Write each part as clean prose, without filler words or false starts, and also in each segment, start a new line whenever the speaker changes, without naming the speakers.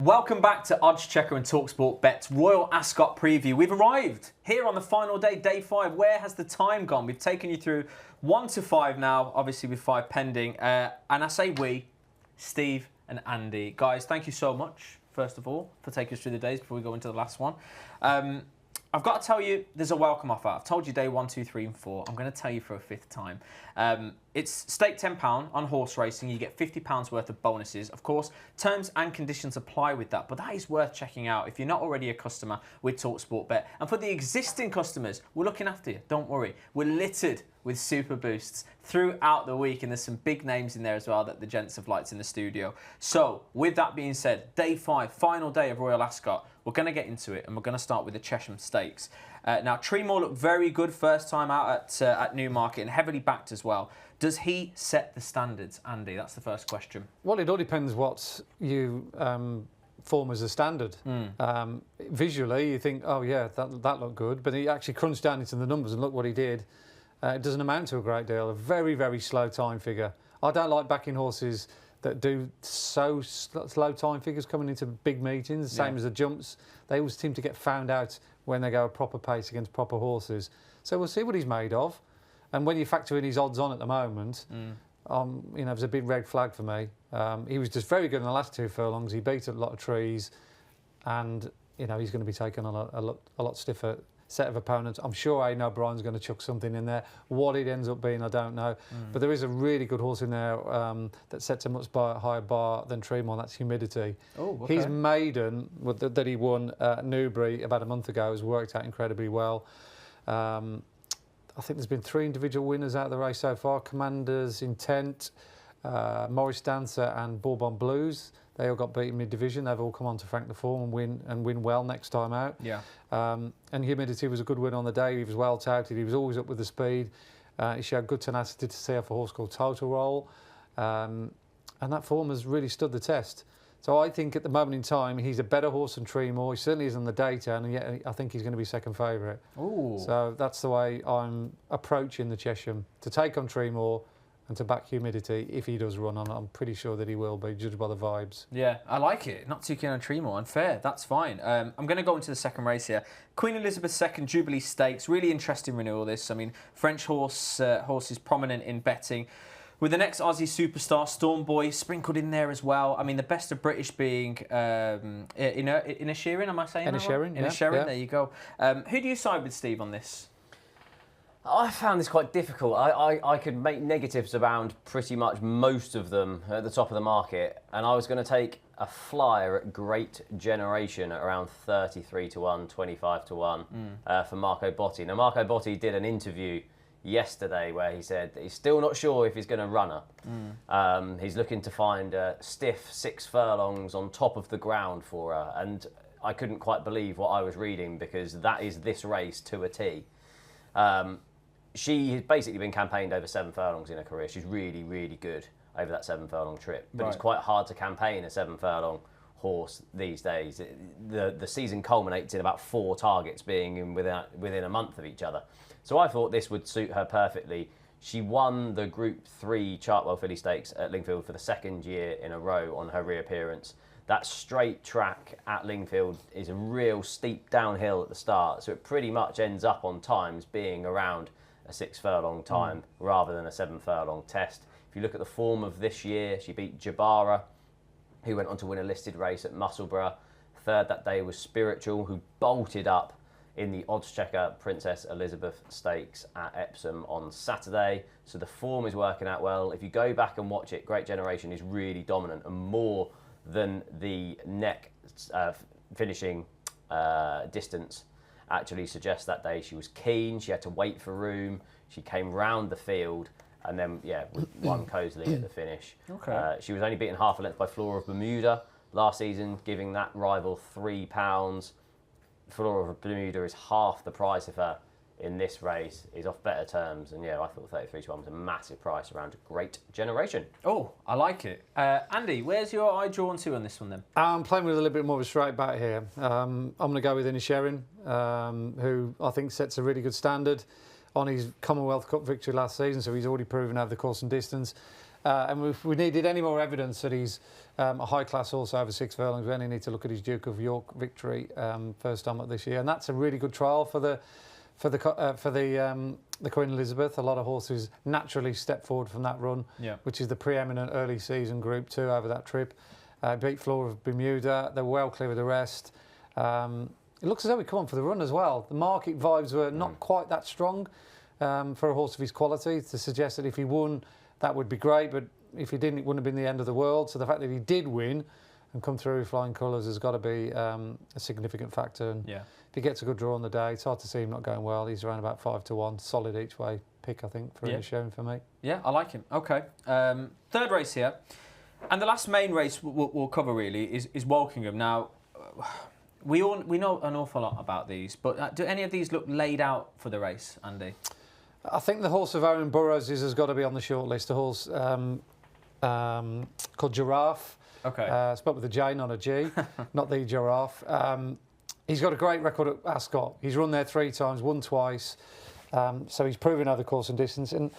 Welcome back to oddschecker and TalkSPORT BET's Royal Ascot preview. We've arrived here on the final day, day 5. Where has the time gone? We've taken you through 1 to 5 now, obviously with 5 pending. And I say we, Steve and Andy. Guys, thank you so much, first of all, for taking us through the days before we go into the last one. I've got to tell you, there's a welcome offer. I've told you day 1, 2, 3 and 4. I'm going to tell you for a 5th time. It's stake £10 on horse racing. You get £50 worth of bonuses. Of course, terms and conditions apply with that, but that is worth checking out if you're not already a customer with TalkSPORT Bet. And for the existing customers, we're looking after you. Don't worry. We're littered with super boosts throughout the week, and there's some big names in there as well that the gents have liked in the studio. So, with that being said, day 5, final day of Royal Ascot. We're going to get into it, and we're going to start with the Chesham Stakes. Now, Tremor looked very good first time out at Newmarket and heavily backed as well. Does he set the standards, Andy? That's the first question.
Well, it all depends what you form as a standard. Visually, you think, oh yeah, that looked good, but he actually crunched down into the numbers and look what he did. It doesn't amount to a great deal. A very, very slow time figure. I don't like backing horses that do so slow time figures coming into big meetings, same as the jumps. They always seem to get found out when they go a proper pace against proper horses. So we'll see what he's made of. And when you factor in his odds on at the moment, you know, there's a big red flag for me. He was just very good in the last 2 furlongs. He beat a lot of trees, and you know he's going to be taking on a lot stiffer set of opponents. I'm sure Aidan O'Brien's going to chuck something in there. What it ends up being, I don't know. But there is a really good horse in there that sets a much higher bar than Tremor, and that's Humidity.
Oh, okay.
His maiden that he won at Newbury about a month ago has worked out incredibly well. I think there's been 3 individual winners out of the race so far. Commander's Intent, Morris Dancer and Bourbon Blues. They all got beaten mid-division. They've all come on to frank the form and win well next time out. Yeah. And Humidity was a good win on the day. He was well touted. He was always up with the speed. He showed good tenacity to see off a horse called Total Roll. And that form has really stood the test. So I think at the moment in time, he's a better horse than Tremor. He certainly is on the data, and yet I think he's going to be second favourite. So that's the way I'm approaching the Chesham, to take on Tremor and to back Humidity if he does run on. I'm pretty sure that he will be, judged by the vibes.
Yeah, I like it. Not too keen on Tremor, and fair, that's fine. I'm going to go into the second race here. Queen Elizabeth II Jubilee Stakes, really interesting renewal this. I mean, French horse is prominent in betting. With the next Aussie superstar, Storm Boy, sprinkled in there as well. I mean, the best of British being Inisherin, am I saying that right? Inisherin, there you go. Who do you side with, Steve, on this?
I found this quite difficult. I could make negatives around pretty much most of them at the top of the market, and I was going to take a flyer at Great Generation at around 33 to 1, 25 to 1 for Marco Botti. Now, Marco Botti did an interview yesterday where he said that he's still not sure if he's going to run her. He's looking to find a stiff 6 furlongs on top of the ground for her, and I couldn't quite believe what I was reading, because that is this race to a T. She has basically been campaigned over 7 furlongs in her career. She's really, really good over that 7 furlong trip, but it's quite hard to campaign a 7 furlong horse these days. The season culminates in about 4 targets being within a month of each other. So I thought this would suit her perfectly. She won the Group 3 Chartwell Filly Stakes at Lingfield for the 2nd year in a row on her reappearance. That straight track at Lingfield is a real steep downhill at the start, so it pretty much ends up on times being around a 6 furlong time rather than a 7 furlong test. If you look at the form of this year, she beat Jabara, who went on to win a listed race at Musselburgh. 3rd that day was Spiritual, who bolted up in the oddschecker Princess Elizabeth Stakes at Epsom on Saturday. So the form is working out well. If you go back and watch it, Great Generation is really dominant, and more than the neck finishing distance actually suggests that day. She was keen, she had to wait for room, she came round the field, and then, won cosily at the finish. She was only beaten half a length by Flora of Bermuda last season, giving that rival £3. Flora of Bermuda is half the price of her in this race, is off better terms, and I thought 33 to 1 was a massive price around Great Generation.
Oh, I like it. Andy, where's your eye drawn to on this one then?
I'm playing with a little bit more of a straight bat here. I'm going to go with Inisherin, who I think sets a really good standard on his Commonwealth Cup victory last season, so he's already proven over the course and distance. And if we needed any more evidence that he's a high-class horse over 6 furlongs, we only need to look at his Duke of York victory first time up this year, and that's a really good trial for the Queen Elizabeth. A lot of horses naturally step forward from that run, which is the preeminent early season Group 2 over that trip. Beat Flora of Bermuda. They're well clear of the rest. It looks as though we come on for the run as well. The market vibes were not quite that strong for a horse of his quality to suggest that if he won, that would be great, but if he didn't, it wouldn't have been the end of the world. So the fact that he did win and come through with flying colours has got to be a significant factor. And if he gets a good draw on the day, it's hard to see him not going well. He's around about 5-1, solid each way pick, I think, for any showing for me. Yeah,
I like him. Okay. Third race here. And the last main race we'll cover really is Wokingham. Now, we know an awful lot about these, but do any of these look laid out for the race, Andy?
I think the horse of Owen Burrows has got to be on the short list. A horse called Giraffe.
Okay.
Spelled with a J, not a G, not the Giraffe. He's got a great record at Ascot. He's run there 3 times, won twice. So he's proven over course and distance. And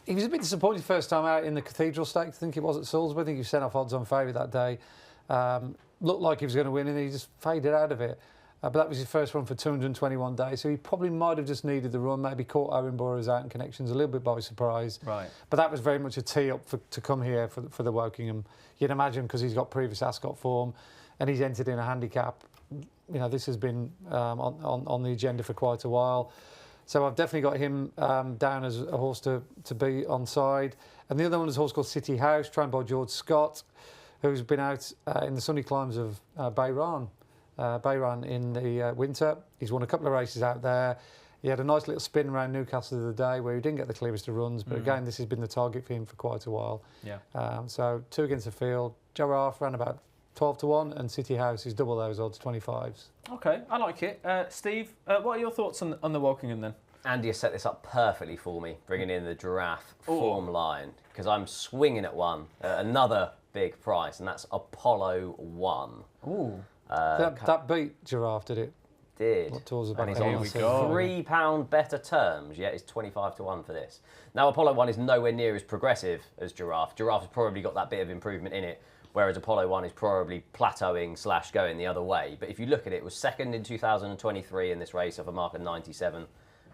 he was a bit disappointed first time out in the Cathedral Stakes. I think it was at Salisbury. I think he sent off odds on favourite that day. Looked like he was going to win, and he just faded out of it. But that was his first run for 221 days, so he probably might have just needed the run, maybe caught Owen Burrows out in connections a little bit by surprise.
Right.
But that was very much a tee-up to come here for the Wokingham. You'd imagine because he's got previous Ascot form and he's entered in a handicap. You know, this has been on the agenda for quite a while. So I've definitely got him down as a horse to be on side. And the other one is a horse called City House, trained by George Scott, who's been out in the sunny climes of Bayran in the winter. He's won a couple of races out there. He had a nice little spin around Newcastle the other day where he didn't get the clearest of runs, but again, this has been the target for him for quite a while. So 2 against the field. Giraffe ran about 12-1, and City House is double those odds, 25s.
Okay, I like it. Steve, what are your thoughts on the Wokingham then?
Andy has set this up perfectly for me, bringing in the Giraffe form line, because I'm swinging at one, another big price, and that's Apollo 1.
Ooh. That beat Giraffe, did it?
Did.
What tours
and he's on £3 better terms, yet it's 25-1 for this. Now, Apollo 1 is nowhere near as progressive as Giraffe. Giraffe has probably got that bit of improvement in it, whereas Apollo 1 is probably plateauing / going the other way. But if you look at it, it was second in 2023 in this race off a mark of 97,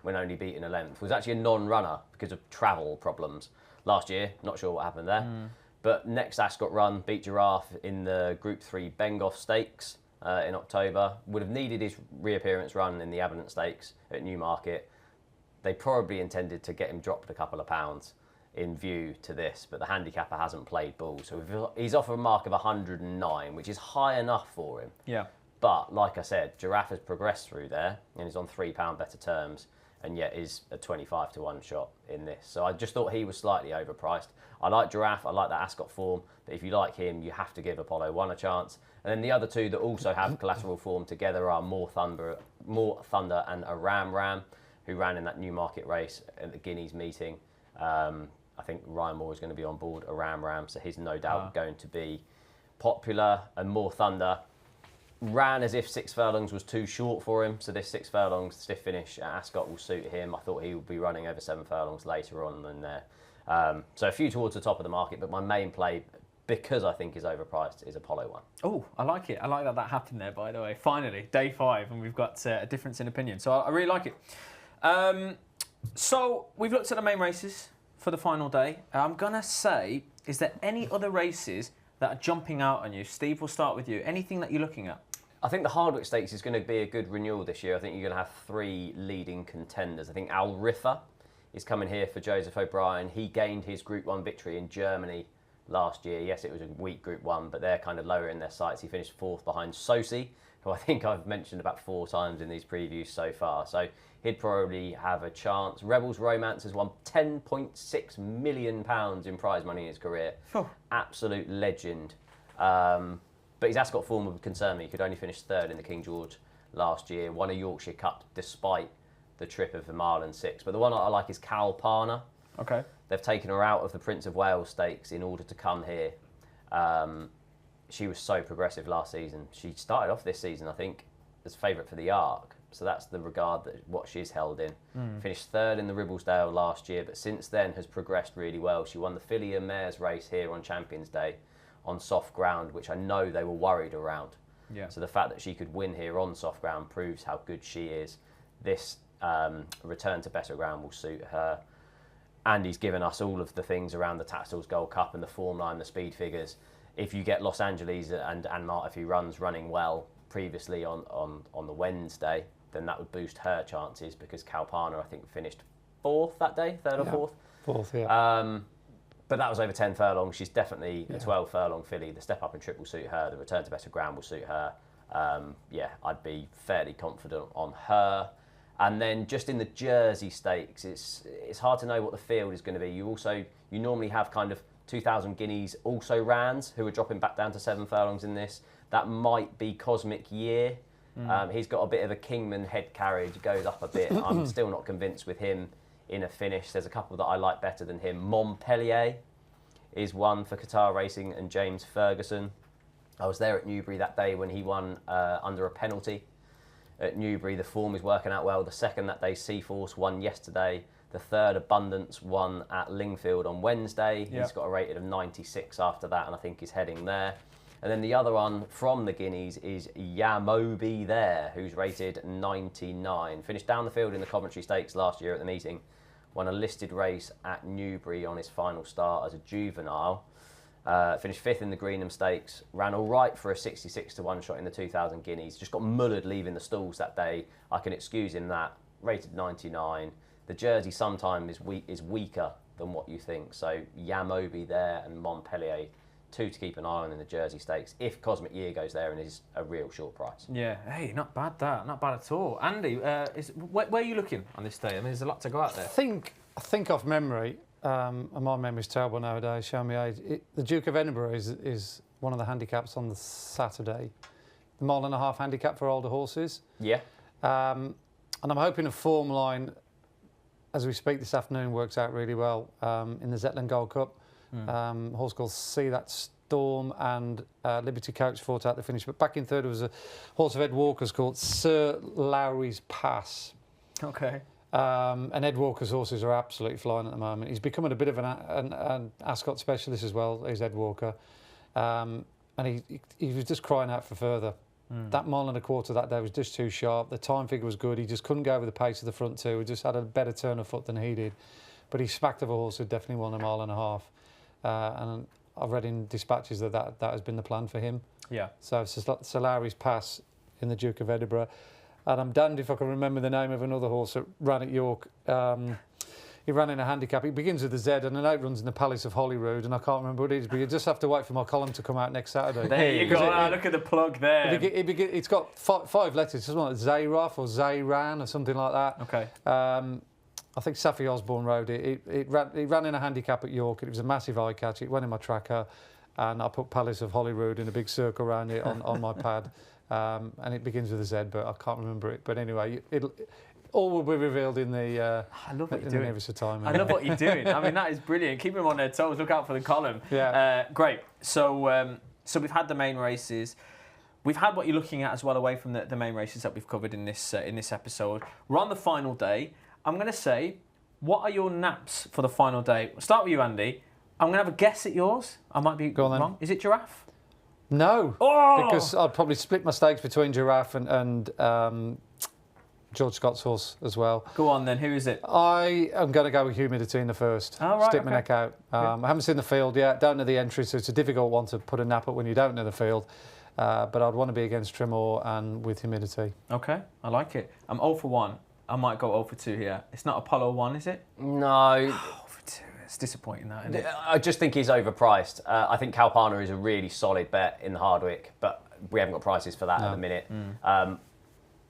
when only beaten a length. It was actually a non-runner because of travel problems. Last year, not sure what happened there. But next Ascot run, beat Giraffe in the Group 3 Bengoff Stakes in October. Would have needed his reappearance run in the Aberdeen Stakes at Newmarket. They probably intended to get him dropped a couple of pounds in view to this, but the handicapper hasn't played ball. So he's off a mark of 109, which is high enough for him.
Yeah.
But like I said, Giraffe has progressed through there and is on £3 better terms, and yet is a 25-1 shot in this. So I just thought he was slightly overpriced. I like Giraffe, I like that Ascot form, but if you like him, you have to give Apollo 1 a chance. And then the other two that also have collateral form together are More Thunder and a Ram, who ran in that Newmarket race at the Guineas meeting. I think Ryan Moore is going to be on board a Ram, so he's no doubt going to be popular. And More Thunder ran as if 6 furlongs was too short for him, so this 6 furlongs stiff finish at Ascot will suit him. I thought he would be running over 7 furlongs later on than there. So a few towards the top of the market, but my main play, because I think is overpriced, is Apollo 1.
Oh, I like it. I like that happened there, by the way. Finally, day 5, and we've got a difference in opinion. So I really like it. So we've looked at the main races for the final day. I'm going to say, is there any other races that are jumping out on you? Steve, we'll start with you. Anything that you're looking at?
I think the Hardwork Stakes is going to be a good renewal this year. I think you're going to have 3 leading contenders. I think Al Riffa is coming here for Joseph O'Brien. He gained his Group 1 victory in Germany last year. Yes, it was a weak Group 1, but they're kind of lower in their sights. He finished 4th behind Sosi, who I think I've mentioned about 4 times in these previews so far. So he'd probably have a chance. Rebels Romance has won £10.6 million in prize money in his career. Absolute legend. But his Ascot form would concern me. He could only finish 3rd in the King George last year. Won a Yorkshire Cup despite the trip of the mile and 6. But the one I like is Kalpana.
Okay.
They've taken her out of the Prince of Wales Stakes in order to come here. She was so progressive last season. She started off this season, I think, as favourite for the Arc. So that's the regard that what she's held in. Finished third in the Ribblesdale last year, but since then has progressed really well. She won the filly and mares race here on Champions Day on soft ground, which I know they were worried around.
Yeah.
So the fact that she could win here on soft ground proves how good she is. This return to better ground will suit her. Andy's given us all of the things around the Tattersalls Gold Cup and the form line, the speed figures. If you get Los Angeles and Marta, if he runs running well previously on the Wednesday, then that would boost her chances, because Kalpana, I think, finished fourth that day, third or fourth.
Fourth, yeah.
But that was over 10 furlongs. She's definitely a 12 furlong filly. The step up and trip will suit her. The return to better ground will suit her. I'd be fairly confident on her. And then just in the Jersey Stakes, it's hard to know what the field is going to be. You normally have kind of 2,000 guineas also rans who are dropping back down to 7 furlongs in this. That might be Cosmic Year. He's got a bit of a Kingman head carriage, goes up a bit. I'm still not convinced with him in a finish. There's a couple that I like better than him. Montpellier is one for Qatar Racing and James Ferguson. I was there at Newbury that day when he won under a penalty. At Newbury, the form is working out well. The second that day, Seaforce won yesterday. The third, Abundance, won at Lingfield on Wednesday. He's got a rated of 96 after that, and I think he's heading there. And then the other one from the Guineas is Yamobi there, who's rated 99. Finished down the field in the Coventry Stakes last year at the meeting. Won a listed race at Newbury on his final start as a juvenile. Finished 5th in the Greenham Stakes. Ran all right for a 66 to 1 shot in the 2,000 Guineas. Just got mullered leaving the stalls that day. I can excuse him that. Rated 99. The Jersey sometimes is weaker than what you think. So Yamobi there and Montpellier, 2 to keep an eye on in the Jersey Stakes, if Cosmic Year goes there and is a real short price.
Yeah, hey, not bad not bad at all. Andy, where are you looking on this day? I mean, there's a lot to go out there.
I think off memory, and my memory's terrible nowadays, show me age, the Duke of Edinburgh is one of the handicaps on the Saturday. The 1.5 mile handicap for older horses.
Yeah.
And I'm hoping a form line, as we speak this afternoon, works out really well in the Zetland Gold Cup. A horse called See That Storm and Liberty Coach fought out the finish. But back in third was a horse of Ed Walker's called Sir Lowry's Pass.
Okay.
And Ed Walker's horses are absolutely flying at the moment. He's becoming a bit of an Ascot specialist as well, is Ed Walker. And he was just crying out for further. That 1.25 miles that day was just too sharp. The time figure was good. He just couldn't go over the pace of the front two. He just had a better turn of foot than he did. But he smacked of a horse who definitely won 1.5 miles. And I've read in dispatches that has been the plan for him. Yeah. So Solari's Pass in the Duke of Edinburgh. And I'm damned if I can remember the name of another horse that ran at York. He ran in a handicap. It begins with a Z, and I know it runs in the Palace of Holyrood, and I can't remember what it is, but you just have to wait for my column to come out next Saturday.
There you go. Look at the plug there.
It's got 5 letters. It's like Zayraf or Zayran or something like that.
Okay.
I think Safi Osborne rode it. It ran in a handicap at York. It was a massive eye catch. It went in my tracker, and I put Palace of Holyrood in a big circle around it on my pad. And it begins with a Z, but I can't remember it. But anyway, all will be revealed in the.
I love what you're doing.
Nearest time.
I love what you're doing. I mean, that is brilliant. Keep them on their toes. Look out for the column.
Yeah.
Great. So we've had the main races. We've had what you're looking at as well away from the main races that we've covered in this episode. We're on the final day. I'm going to say, what are your naps for the final day? We'll start with you, Andy. I'm going to have a guess at yours. I might be wrong. Is it Giraffe?
No.
Oh!
Because I'd probably split my stakes between Giraffe and George Scott's horse as well.
Go on then. Who is it?
I am going to go with Humidity in the first.
Oh, right,
Stick my neck out. I haven't seen the field yet. Don't know the entry, so it's a difficult one to put a nap at when you don't know the field. But I'd want to be against Tremor and with Humidity.
Okay, I like it. I'm 0 for 1. I might go 0 for 2 here. It's not Apollo 1, is it?
No.
0 for 2. It's disappointing, that, isn't it?
I just think he's overpriced. I think Kalpana is a really solid bet in the Hardwick, but we haven't got prices for that at the minute.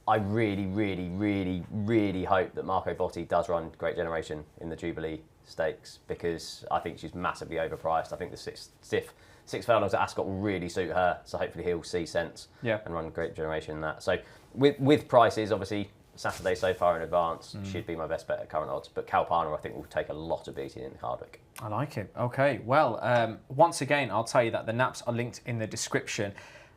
I really, really, really, really hope that Marco Botti does run Great Generation in the Jubilee Stakes, because I think she's massively overpriced. I think the six furlongs at Ascot will really suit her, so hopefully he'll see sense and run Great Generation in that. So with prices, obviously, Saturday so far in advance should be my best bet at current odds, but Kalpana I think will take a lot of beating in Hardwick.
I like it. Okay, well, once again, I'll tell you that the naps are linked in the description.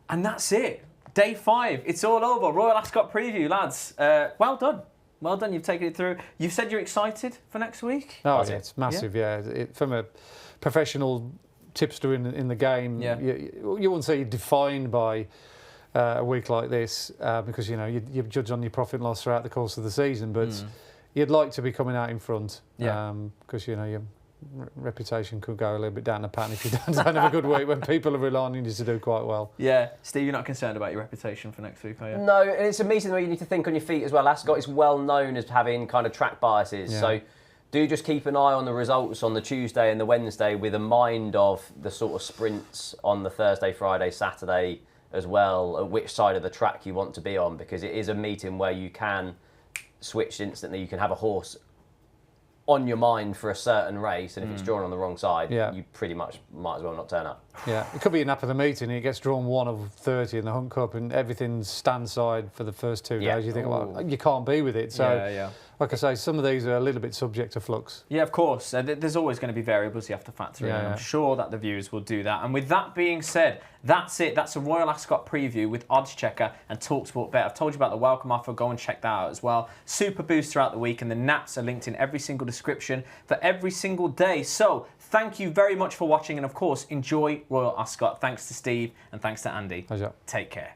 And that's it. Day 5, it's all over. Royal Ascot preview, lads. Well done. Well done, you've taken it through. You've said you're excited for next week?
Oh, yeah, it's massive, yeah. From a professional tipster in the game, you wouldn't say you're defined by a week like this because, you judge on your profit and loss throughout the course of the season, but you'd like to be coming out in front because, your reputation could go a little bit down the pan if you don't have a good week when people are relying on you to do quite well.
Yeah. Steve, you're not concerned about your reputation for next week, are you?
No, and it's a meeting where you need to think on your feet as well. Ascot is well known as having kind of track biases, so do just keep an eye on the results on the Tuesday and the Wednesday with a mind of the sort of sprints on the Thursday, Friday, Saturday as well, at which side of the track you want to be on, because it is a meeting where you can switch instantly. You can have a horse on your mind for a certain race, and if it's drawn on the wrong side, you pretty much might as well not turn up.
Yeah, it could be a nap of the meeting, and it gets drawn 1 of 30 in the Hunt Cup, and everything's stand side for the first 2 days. You think, well, you can't be with it. So, like I say, some of these are a little bit subject to flux. Yeah,
of course. There's always going to be variables you have to factor in. And I'm sure that the viewers will do that. And with that being said, that's it. That's a Royal Ascot preview with oddschecker and TalkSPORT Bet. I've told you about the welcome offer. Go and check that out as well. Super boost throughout the week, and the naps are linked in every single description for every single day. So thank you very much for watching, and of course, enjoy Royal Ascot. Thanks to Steve and thanks to Andy.
Pleasure.
Take care.